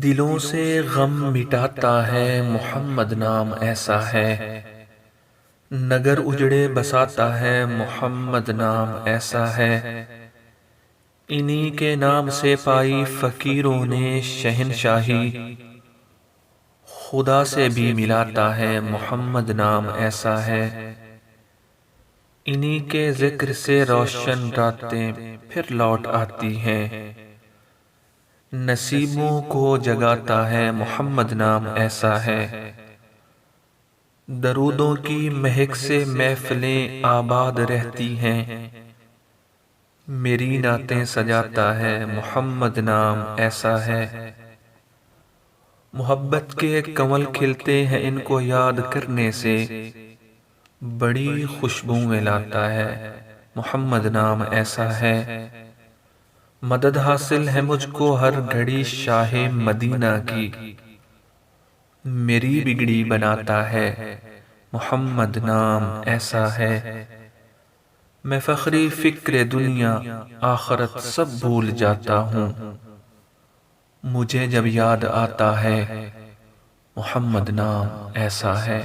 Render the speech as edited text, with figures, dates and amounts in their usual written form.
دلوں سے غم مٹاتا ہے محمد نام ایسا ہے، نگر اجڑے بساتا ہے محمد نام ایسا ہے۔ انہی کے نام سے پائی فقیروں نے شہنشاہی، خدا سے بھی ملاتا ہے محمد نام ایسا ہے۔ انہی کے ذکر سے روشن راتیں پھر لوٹ آتی ہیں، نصیبوں کو جگاتا ہے محمد نام ایسا ہے۔ درودوں کی مہک سے محفلیں آباد رہتی ہیں، میری نعتیں سجاتا ہے محمد نام ایسا ہے۔ محبت کے کمل کھلتے ہیں ان کو یاد کرنے سے، بڑی خوشبوئیں لاتا ہے محمد نام ایسا ہے۔ مدد حاصل ہے مجھ کو ہر گھڑی شاہ مدینہ کی، میری بگڑی بناتا ہے محمد نام ایسا ہے۔ میں فخری فکر دنیا آخرت سب بھول جاتا ہوں، مجھے جب یاد آتا ہے محمد نام ایسا ہے۔